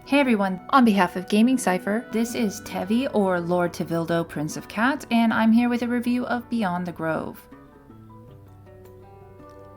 Hey everyone, on behalf of Gaming Cypher, this is Tevi or Lord Tevildo, Prince of Cat, and I'm here with a review of Beyond the Grove.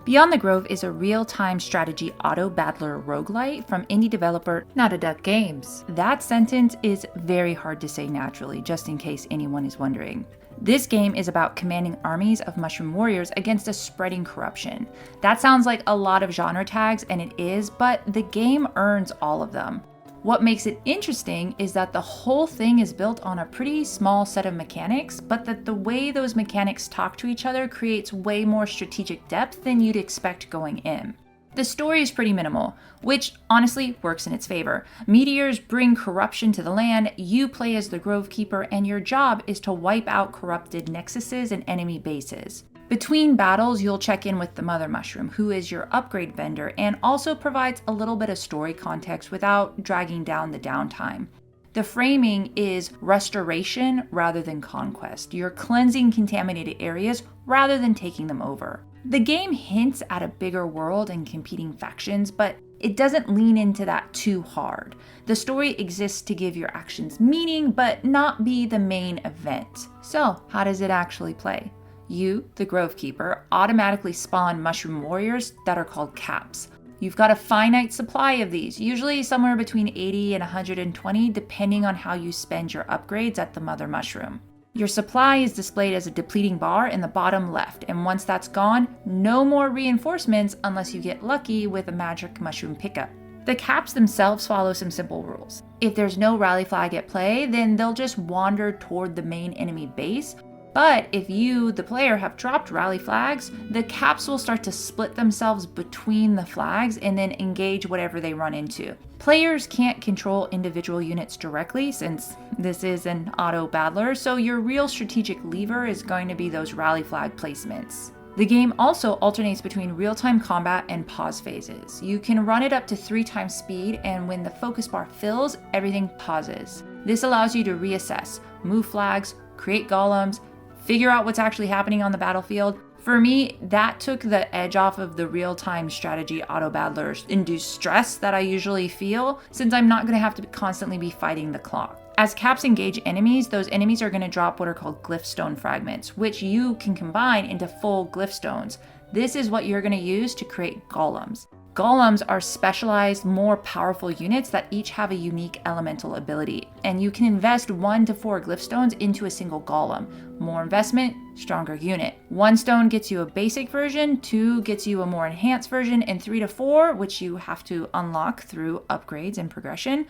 Beyond the Grove is a real-time strategy auto-battler roguelite from indie developer Not a Duck Games. That sentence is very hard to say naturally, just in case anyone is wondering. This game is about commanding armies of mushroom warriors against a spreading corruption. That sounds like a lot of genre tags, and it is, but the game earns all of them. What makes it interesting is that the whole thing is built on a pretty small set of mechanics, but that the way those mechanics talk to each other creates way more strategic depth than you'd expect going in. The story is pretty minimal, which honestly works in its favor. Meteors bring corruption to the land, you play as the Grove Keeper, and your job is to wipe out corrupted nexuses and enemy bases. Between battles, you'll check in with the Mother Mushroom, who is your upgrade vendor and also provides a little bit of story context without dragging down the downtime. The framing is restoration rather than conquest. You're cleansing contaminated areas rather than taking them over. The game hints at a bigger world and competing factions, but it doesn't lean into that too hard. The story exists to give your actions meaning, but not be the main event. So, how does it actually play? You, the Grove Keeper, automatically spawn mushroom warriors that are called caps. You've got a finite supply of these, usually somewhere between 80 and 120, depending on how you spend your upgrades at the Mother Mushroom. Your supply is displayed as a depleting bar in the bottom left, and once that's gone, no more reinforcements unless you get lucky with a magic mushroom pickup. The caps themselves follow some simple rules. If there's no rally flag at play, then they'll just wander toward the main enemy base. But if you, the player, have dropped rally flags, the caps will start to split themselves between the flags and then engage whatever they run into. Players can't control individual units directly since this is an auto battler, so your real strategic lever is going to be those rally flag placements. The game also alternates between real-time combat and pause phases. You can run it up to 3 times speed, and when the focus bar fills, everything pauses. This allows you to reassess, move flags, create golems, figure out what's actually happening on the battlefield. For me, that took the edge off of the real-time strategy auto-battlers induced stress that I usually feel, since I'm not going to have to constantly be fighting the clock. As caps engage enemies, those enemies are going to drop what are called glyphstone fragments, which you can combine into full glyphstones. This is what you're going to use to create golems. Golems are specialized, more powerful units that each have a unique elemental ability, and you can invest 1 to 4 glyphstones into a single golem. More investment, stronger unit. 1 stone gets you a basic version, 2 gets you a more enhanced version, and 3 to 4, which you have to unlock through upgrades and progression,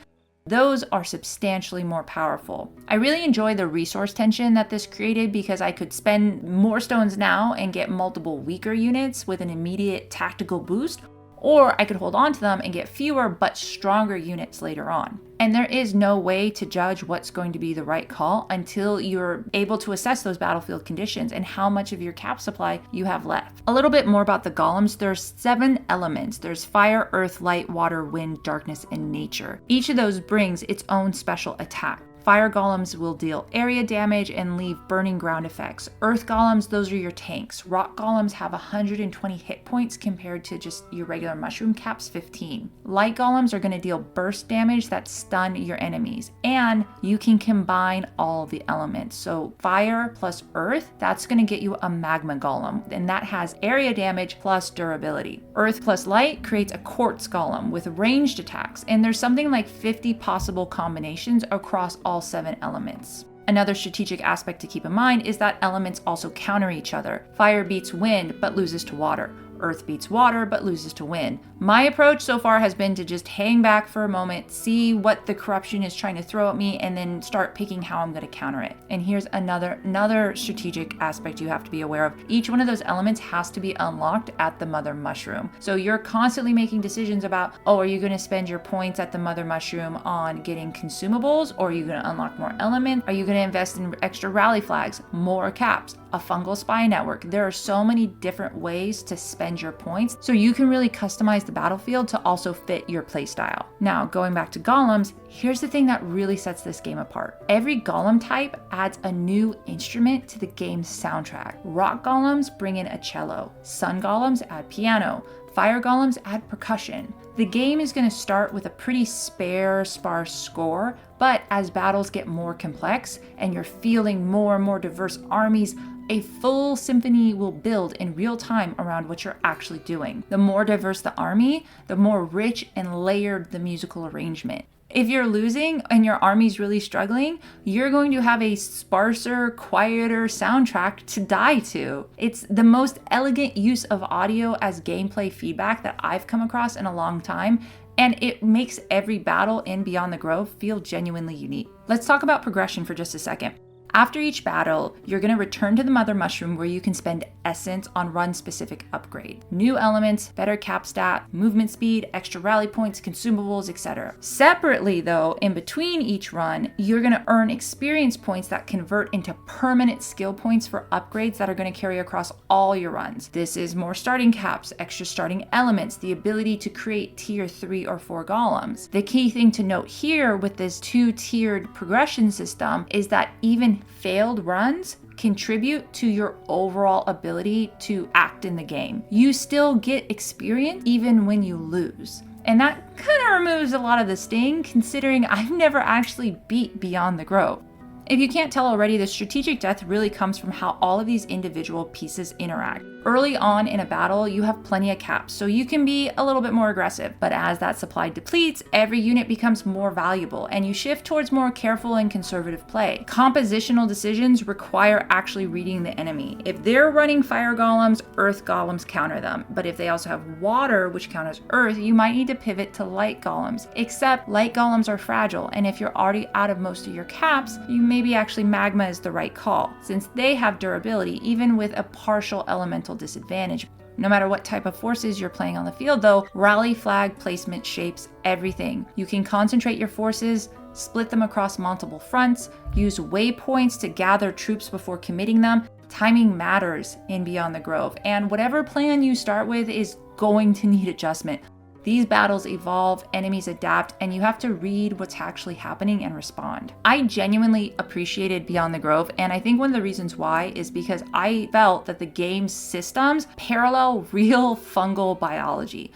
those are substantially more powerful. I really enjoy the resource tension that this created because I could spend more stones now and get multiple weaker units with an immediate tactical boost, or I could hold on to them and get fewer but stronger units later on. And there is no way to judge what's going to be the right call until you're able to assess those battlefield conditions and how much of your cap supply you have left. A little bit more about the golems. There's 7 elements. There's fire, earth, light, water, wind, darkness, and nature. Each of those brings its own special attack. Fire golems will deal area damage and leave burning ground effects. Earth golems, those are your tanks. Rock golems have 120 hit points compared to just your regular mushroom caps 15. Light golems are going to deal burst damage that stun your enemies. And you can combine all the elements. So fire plus earth, that's going to get you a magma golem. And that has area damage plus durability. Earth plus light creates a quartz golem with ranged attacks. And there's something like 50 possible combinations across all 7 elements. Another strategic aspect to keep in mind is that elements also counter each other. Fire beats wind but loses to water. Earth beats water but loses to wind. My approach so far has been to just hang back for a moment, see what the corruption is trying to throw at me, and then start picking how I'm going to counter it. And here's another strategic aspect you have to be aware of. Each one of those elements has to be unlocked at the Mother Mushroom. So you're constantly making decisions about, are you going to spend your points at the Mother Mushroom on getting consumables, or are you going to unlock more elements? Are you going to invest in extra rally flags, more caps, a fungal spy network? There are so many different ways to spend your points, so you can really customize the battlefield to also fit your playstyle. Now, going back to golems, here's the thing that really sets this game apart. Every golem type adds a new instrument to the game's soundtrack. Rock golems bring in a cello, sun golems add piano, Fire golems add percussion. The game is going to start with a pretty sparse score, but as battles get more complex and you're fielding more and more diverse armies, a full symphony will build in real time around what you're actually doing. The more diverse the army, the more rich and layered the musical arrangement. If you're losing and your army's really struggling, you're going to have a sparser, quieter soundtrack to die to. It's the most elegant use of audio as gameplay feedback that I've come across in a long time, and it makes every battle in Beyond the Grove feel genuinely unique. Let's talk about progression for just a second. After each battle, you're going to return to the Mother Mushroom where you can spend essence on run-specific upgrade. New elements, better cap stat, movement speed, extra rally points, consumables, etc. Separately though, in between each run, you're going to earn experience points that convert into permanent skill points for upgrades that are going to carry across all your runs. This is more starting caps, extra starting elements, the ability to create tier 3 or 4 golems. The key thing to note here with this two-tiered progression system is that even failed runs contribute to your overall ability to act in the game. You still get experience even when you lose. And that kind of removes a lot of the sting, considering I've never actually beat Beyond the Grove. If you can't tell already, the strategic depth really comes from how all of these individual pieces interact. Early on in a battle, you have plenty of caps, so you can be a little bit more aggressive. But as that supply depletes, every unit becomes more valuable, and you shift towards more careful and conservative play. Compositional decisions require actually reading the enemy. If they're running fire golems, earth golems counter them. But if they also have water, which counters earth, you might need to pivot to light golems. Except light golems are fragile, and if you're already out of most of your caps, maybe actually magma is the right call, since they have durability even with a partial elemental disadvantage. No matter what type of forces you're playing on the field though, rally flag placement shapes everything. You can concentrate your forces, split them across multiple fronts, use waypoints to gather troops before committing them. Timing matters in Beyond the Grove, and whatever plan you start with is going to need adjustment. These battles evolve, enemies adapt, and you have to read what's actually happening and respond. I genuinely appreciated Beyond the Grove, and I think one of the reasons why is because I felt that the game's systems parallel real fungal biology.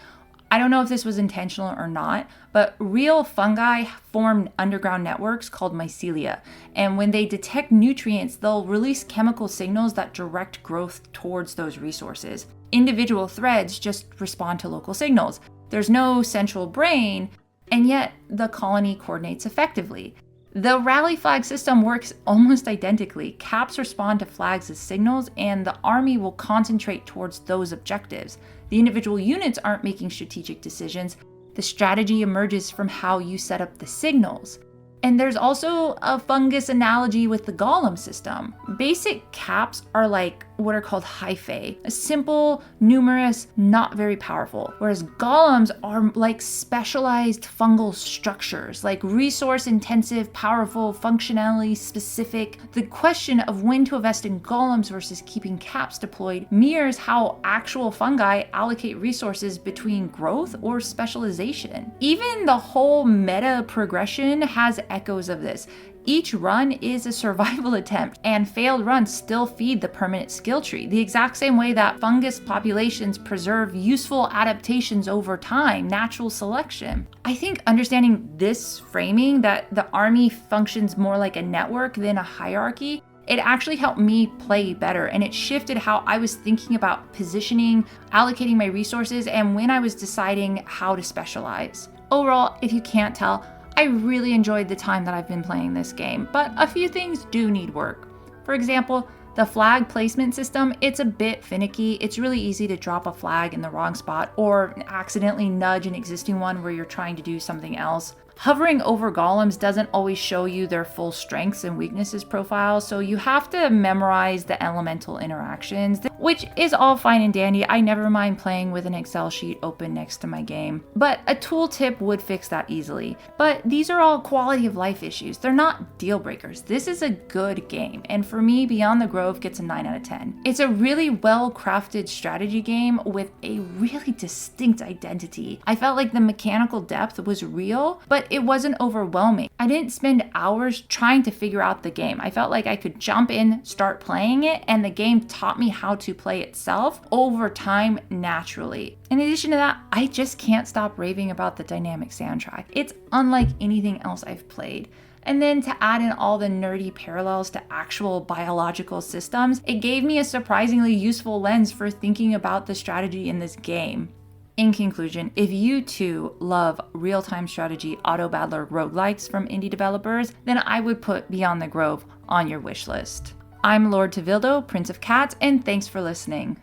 I don't know if this was intentional or not, but real fungi form underground networks called mycelia. And when they detect nutrients, they'll release chemical signals that direct growth towards those resources. Individual threads just respond to local signals. There's no central brain, and yet the colony coordinates effectively. The rally flag system works almost identically. Caps respond to flags as signals, and the army will concentrate towards those objectives. The individual units aren't making strategic decisions. The strategy emerges from how you set up the signals. And there's also a fungus analogy with the golem system. Basic caps are like what are called hyphae, simple, numerous, not very powerful. Whereas golems are like specialized fungal structures, like resource intensive, powerful, functionally specific. The question of when to invest in golems versus keeping caps deployed mirrors how actual fungi allocate resources between growth or specialization. Even the whole meta progression has echoes of this. Each run is a survival attempt, and failed runs still feed the permanent skill tree, the exact same way that fungus populations preserve useful adaptations over time, natural selection. I think understanding this framing, that the army functions more like a network than a hierarchy, it actually helped me play better, and it shifted how I was thinking about positioning, allocating my resources, and when I was deciding how to specialize. Overall, if you can't tell, I really enjoyed the time that I've been playing this game, but a few things do need work. For example, the flag placement system, it's a bit finicky. It's really easy to drop a flag in the wrong spot or accidentally nudge an existing one where you're trying to do something else. Hovering over golems doesn't always show you their full strengths and weaknesses profile, so you have to memorize the elemental interactions, which is all fine and dandy. I never mind playing with an Excel sheet open next to my game, but a tooltip would fix that easily. But these are all quality of life issues. They're not deal breakers. This is a good game, and for me, Beyond the Grove gets a 9 out of 10. It's a really well-crafted strategy game with a really distinct identity. I felt like the mechanical depth was real, but but it wasn't overwhelming. I didn't spend hours trying to figure out the game. I felt like I could jump in, start playing it, and the game taught me how to play itself over time naturally. In addition to that, I just can't stop raving about the dynamic soundtrack. It's unlike anything else I've played. And then to add in all the nerdy parallels to actual biological systems, it gave me a surprisingly useful lens for thinking about the strategy in this game. In conclusion, if you too love real-time strategy auto battler roguelikes from indie developers, then I would put Beyond the Grove on your wish list. I'm Lord Tevildo, Prince of Cats, and thanks for listening.